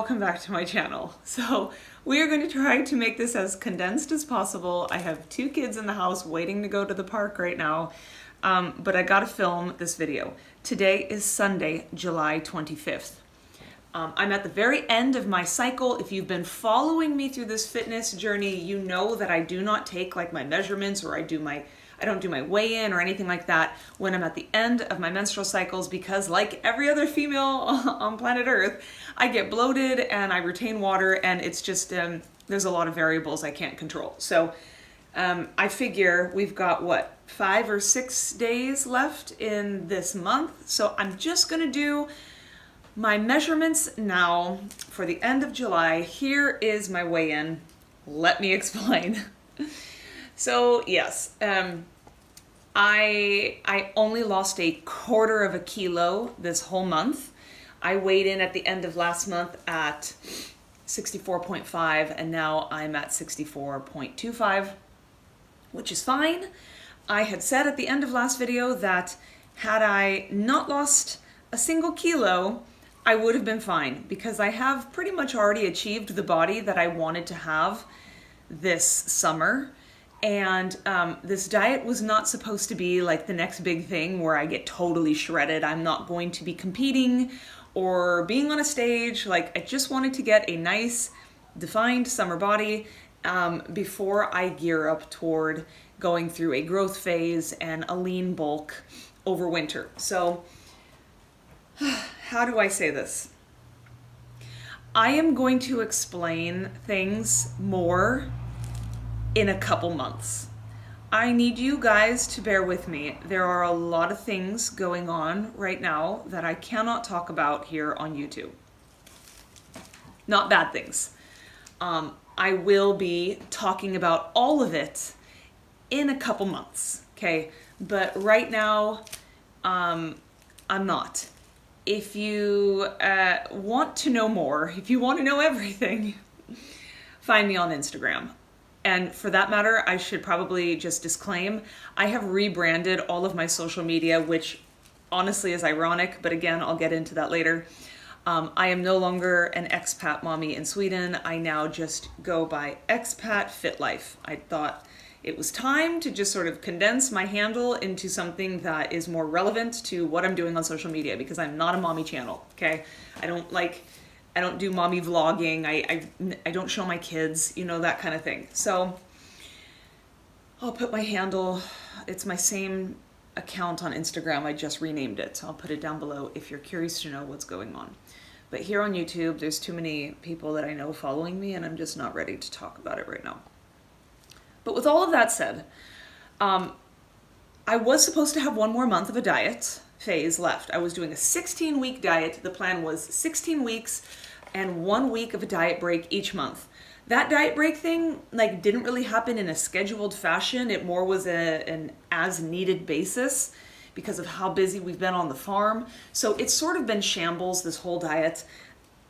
welcome back to my channel. So we are going to try to make this as condensed as possible. I have two kids in the house waiting to go to the park right now, but I gotta film this video. Today is Sunday, July 25th. I'm at the very end of my cycle. If you've been following me through this fitness journey, you know that I do not take like my measurements or I don't do my weigh-in or anything like that when I'm at the end of my menstrual cycles, because like every other female on planet Earth, I get bloated and I retain water, and it's just, there's a lot of variables I can't control. So I figure we've got, what, 5 or 6 days left in this month. So I'm just gonna do my measurements now for the end of July. Here is my weigh-in. Let me explain. So yes, I only lost 1/4 kilo this whole month. I weighed in at the end of last month at 64.5, and now I'm at 64.25, which is fine. I had said at the end of last video that had I not lost a single kilo, I would have been fine, because I have pretty much already achieved the body that I wanted to have this summer. And this diet was not supposed to be like the next big thing where I get totally shredded. I'm not going to be competing or being on a stage. Like, I just wanted to get a nice defined summer body before I gear up toward going through a growth phase and a lean bulk over winter. So how do I say this? I am going to explain things more in a couple months. I need you guys to bear with me. There are a lot of things going on right now that I cannot talk about here on YouTube. Not bad things. I will be talking about all of it in a couple months, okay? But right now, I'm not. If you want to know more, if you want to know everything, find me on Instagram. And for that matter, I should probably just disclaim, I have rebranded all of my social media, which honestly is ironic, but again, I'll get into that later. I am no longer an expat mommy in Sweden. I now just go by Expat Fit Life. I thought it was time to just sort of condense my handle into something that is more relevant to what I'm doing on social media, because I'm not a mommy channel, okay? I don't do mommy vlogging. I don't show my kids, you know, that kind of thing. So I'll put my handle, it's my same account on Instagram. I just renamed it. So I'll put it down below if you're curious to know what's going on. But here on YouTube, there's too many people that I know following me, and I'm just not ready to talk about it right now. But with all of that said, I was supposed to have one more month of a diet phase left. I was doing a 16-week diet. The plan was 16 weeks and 1 week of a diet break each month. That diet break thing didn't really happen in a scheduled fashion. It more was an as-needed basis because of how busy we've been on the farm. So it's sort of been shambles, this whole diet.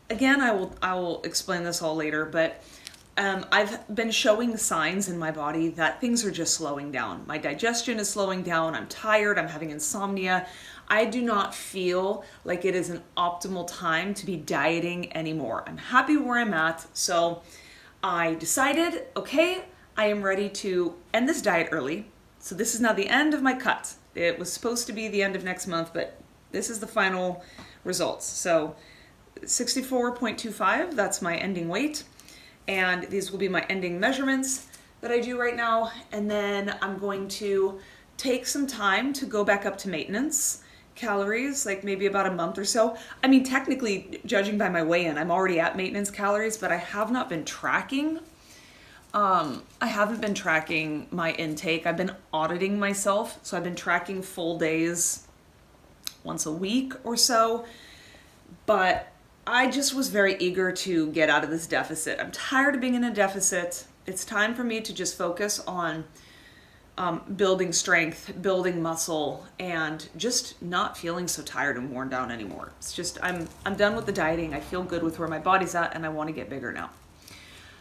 Again, I will explain this all later, but I've been showing signs in my body that things are just slowing down. My digestion is slowing down. I'm tired. I'm having insomnia. I do not feel like it is an optimal time to be dieting anymore. I'm happy where I'm at. So I decided, okay, I am ready to end this diet early. So this is now the end of my cut. It was supposed to be the end of next month, but this is the final results. So 64.25, that's my ending weight. And these will be my ending measurements that I do right now. And then I'm going to take some time to go back up to maintenance calories, like maybe about a month or so. I mean, technically, judging by my weigh-in, I'm already at maintenance calories, but I have not been tracking. I haven't been tracking my intake. I've been auditing myself. So I've been tracking full days once a week or so. But I just was very eager to get out of this deficit. I'm tired of being in a deficit. It's time for me to just focus on building strength, building muscle, and just not feeling so tired and worn down anymore. It's just, I'm done with the dieting. I feel good with where my body's at, and I want to get bigger now.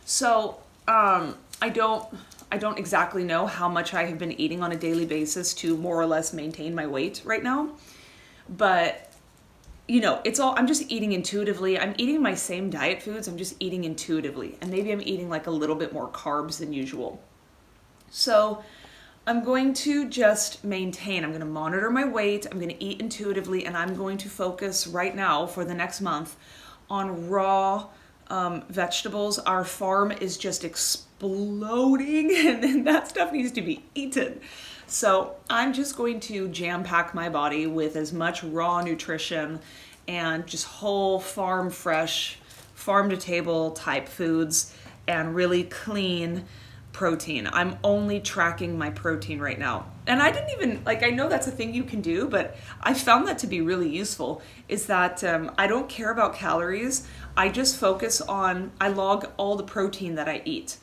So I don't exactly know how much I have been eating on a daily basis to more or less maintain my weight right now, but it's all, I'm just eating intuitively. I'm eating my same diet foods. I'm just eating intuitively. And maybe I'm eating like a little bit more carbs than usual. So I'm going to just maintain. I'm going to monitor my weight. I'm going to eat intuitively. And I'm going to focus right now for the next month on raw vegetables. Our farm is just exploding and that stuff needs to be eaten. So I'm just going to jam pack my body with as much raw nutrition and just whole farm fresh, farm to table type foods and really clean protein. I'm only tracking my protein right now. And I didn't even, I know that's a thing you can do, but I found that to be really useful, is that I don't care about calories. I just focus on, I log all the protein that I eat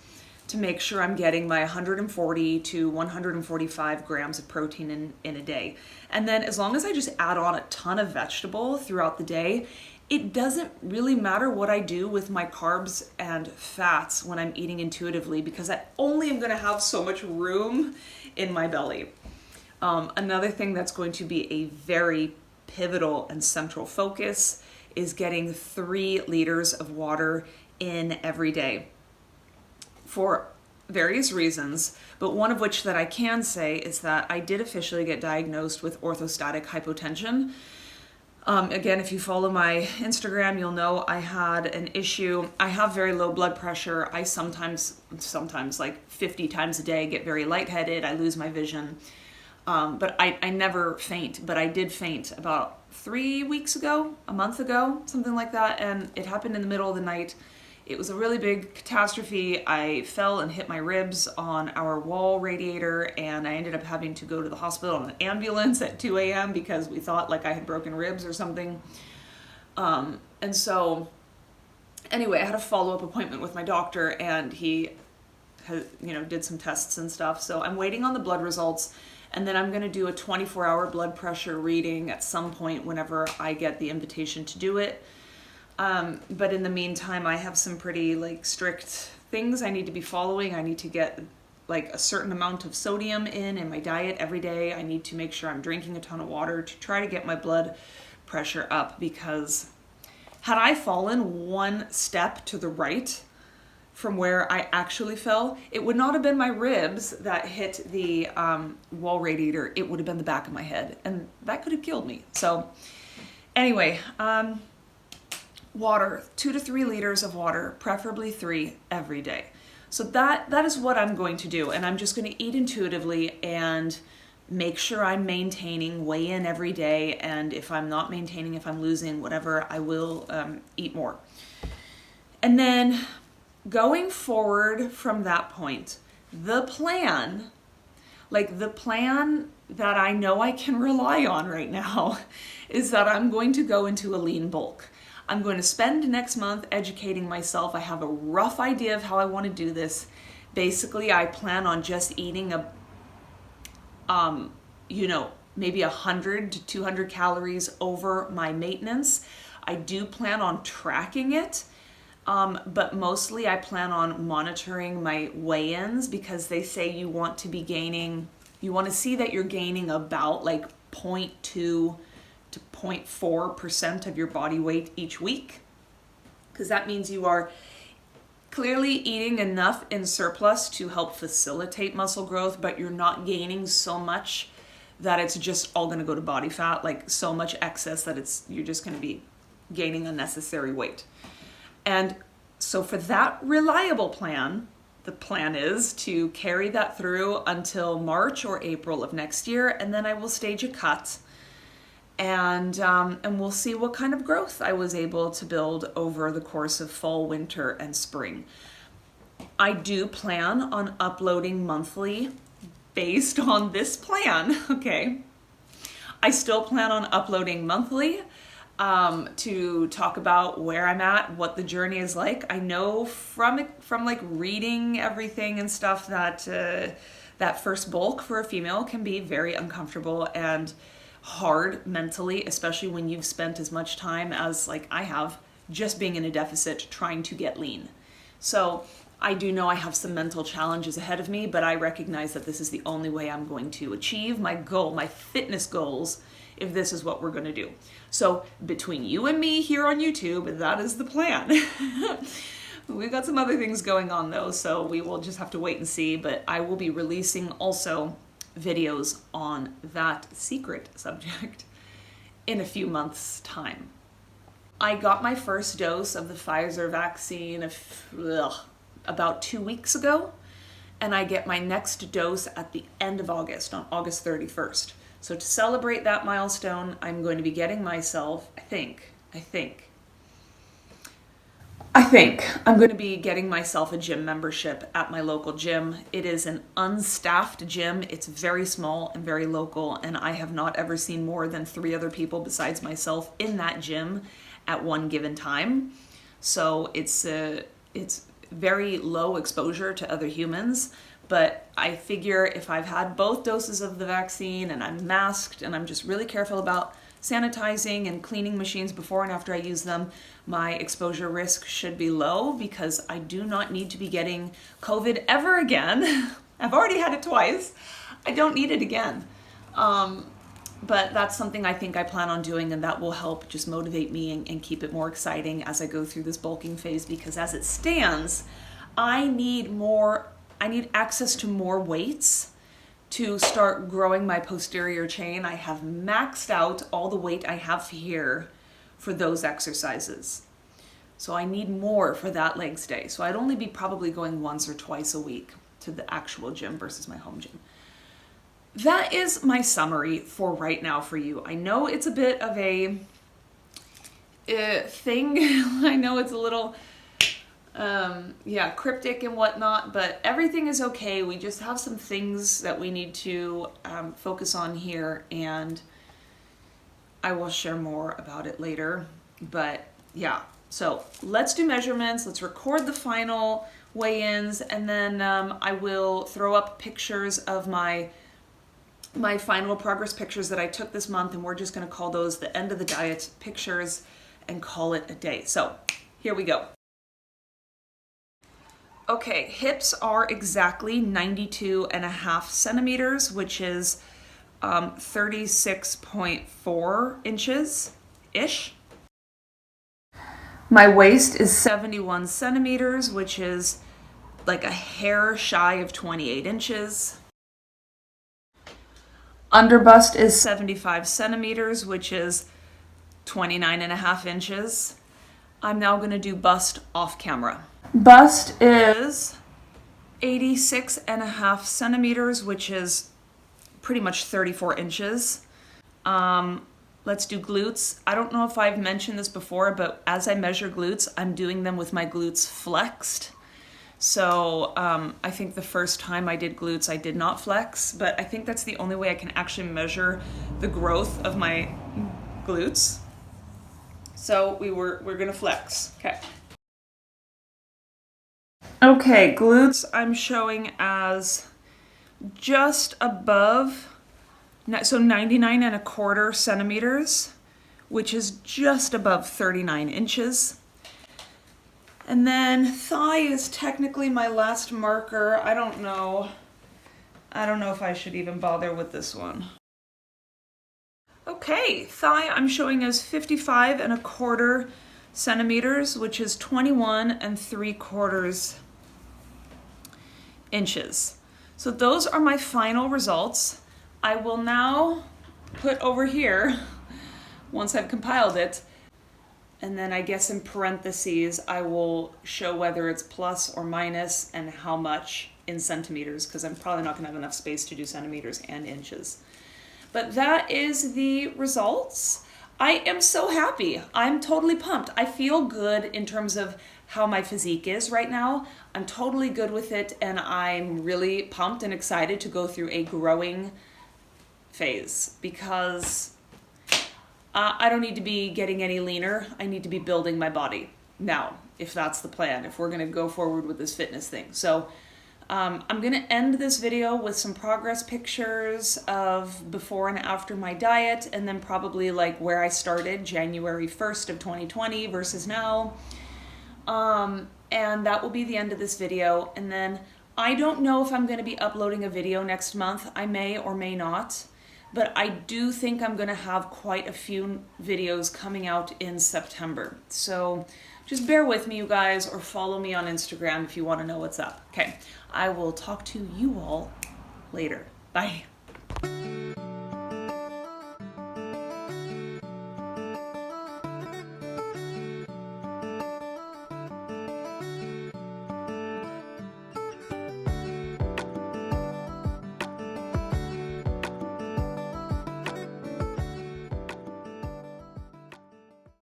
to make sure I'm getting my 140 to 145 grams of protein in a day. And then as long as I just add on a ton of vegetable throughout the day, it doesn't really matter what I do with my carbs and fats when I'm eating intuitively, because I only am going to have so much room in my belly. Another thing that's going to be a very pivotal and central focus is getting 3 liters of water in every day, for various reasons, but one of which that I can say is that I did officially get diagnosed with orthostatic hypotension. Again, if you follow my Instagram, you'll know I had an issue. I have very low blood pressure. I sometimes like 50 times a day get very lightheaded. I lose my vision. But I never faint, but I did faint about 3 weeks ago, a month ago, something like that. And it happened in the middle of the night. It was a really big catastrophe. I fell and hit my ribs on our wall radiator, and I ended up having to go to the hospital in an ambulance at 2 a.m. because we thought I had broken ribs or something. And so anyway, I had a follow-up appointment with my doctor, and he did some tests and stuff. So I'm waiting on the blood results, and then I'm going to do a 24-hour blood pressure reading at some point whenever I get the invitation to do it. But in the meantime, I have some pretty strict things I need to be following. I need to get a certain amount of sodium in my diet every day. I need to make sure I'm drinking a ton of water to try to get my blood pressure up, because had I fallen one step to the right from where I actually fell, it would not have been my ribs that hit the wall radiator. It would have been the back of my head, and that could have killed me. So anyway, water, 2 to 3 liters of water, preferably 3 every day. So that is what I'm going to do. And I'm just going to eat intuitively and make sure I'm maintaining, weigh in every day. And if I'm not maintaining, if I'm losing, whatever, I will eat more. And then going forward from that point, the plan that I know I can rely on right now is that I'm going to go into a lean bulk. I'm going to spend next month educating myself. I have a rough idea of how I want to do this. Basically, I plan on just eating maybe 100 to 200 calories over my maintenance. I do plan on tracking it, but mostly I plan on monitoring my weigh-ins, because they say you want to see that you're gaining about 0.2 to 0.4% of your body weight each week, because that means you are clearly eating enough in surplus to help facilitate muscle growth, but you're not gaining so much that it's just all going to go to body fat, so much excess that you're just going to be gaining unnecessary weight. And so for that reliable plan, the plan is to carry that through until March or April of next year, and then I will stage a cut. And we'll see what kind of growth I was able to build over the course of fall, winter, and spring. I do plan on uploading monthly based on this plan, okay? I still plan on uploading monthly to talk about where I'm at, what the journey is like. I know from reading everything and stuff that that first bulk for a female can be very uncomfortable and hard mentally, especially when you've spent as much time as I have just being in a deficit trying to get lean. So I do know I have some mental challenges ahead of me, but I recognize that this is the only way I'm going to achieve my goal, my fitness goals, if this is what we're going to do. So between you and me here on YouTube, that is the plan. We've got some other things going on though, so we will just have to wait and see, but I will be releasing also videos on that secret subject in a few months' time. I got my first dose of the Pfizer vaccine about 2 weeks ago, and I get my next dose at the end of August, on August 31st. So to celebrate that milestone, I'm going to be getting myself, I think I'm going to be getting myself a gym membership at my local gym. It is an unstaffed gym. It's very small and very local, and I have not ever seen more than 3 other people besides myself in that gym at one given time. So it's very low exposure to other humans, but I figure if I've had both doses of the vaccine and I'm masked and I'm just really careful about sanitizing and cleaning machines before and after I use them, my exposure risk should be low, because I do not need to be getting COVID ever again. I've already had it twice. I don't need it again. But that's something I think I plan on doing, and that will help just motivate me and keep it more exciting as I go through this bulking phase, because as it stands, I need access to more weights to start growing my posterior chain. I have maxed out all the weight I have here for those exercises. So I need more for that legs day. So I'd only be probably going once or twice a week to the actual gym versus my home gym. That is my summary for right now for you. I know it's a bit of a thing. I know it's a little cryptic and whatnot, but everything is okay. We just have some things that we need to focus on here, and I will share more about it later. But yeah, so let's do measurements. Let's record the final weigh-ins, and then I will throw up pictures of my final progress pictures that I took this month, and we're just going to call those the end of the diet pictures and call it a day. So here we go. Okay, hips are exactly 92.5 centimeters, which is 36.4 inches-ish. My waist is 71 centimeters, which is like a hair shy of 28 inches. Underbust is 75 centimeters, which is 29.5 inches. I'm now going to do bust off camera. Bust is 86.5 centimeters, which is pretty much 34 inches. Let's do glutes. I don't know if I've mentioned this before, but as I measure glutes, I'm doing them with my glutes flexed. So I think the first time I did glutes, I did not flex, but I think that's the only way I can actually measure the growth of my glutes. So we're gonna flex. Okay, glutes I'm showing as just above, so 99.25 centimeters, which is just above 39 inches. And then thigh is technically my last marker. I don't know if I should even bother with this one. Okay, thigh I'm showing as 55.25 centimeters, which is 21.75 inches. So those are my final results. I will now put over here, once I've compiled it, and then I guess in parentheses, I will show whether it's plus or minus and how much in centimeters, because I'm probably not gonna have enough space to do centimeters and inches. But that is the results. I am so happy. I'm totally pumped. I feel good in terms of how my physique is right now. I'm totally good with it, and I'm really pumped and excited to go through a growing phase, because I don't need to be getting any leaner. I need to be building my body now, if that's the plan, if we're gonna go forward with this fitness thing. So I'm gonna end this video with some progress pictures of before and after my diet, and then probably like where I started January 1st of 2020 versus now. And that will be the end of this video. And then I don't know if I'm going to be uploading a video next month. I may or may not. But I do think I'm going to have quite a few videos coming out in September. So just bear with me, you guys, or follow me on Instagram if you want to know what's up. Okay, I will talk to you all later. Bye.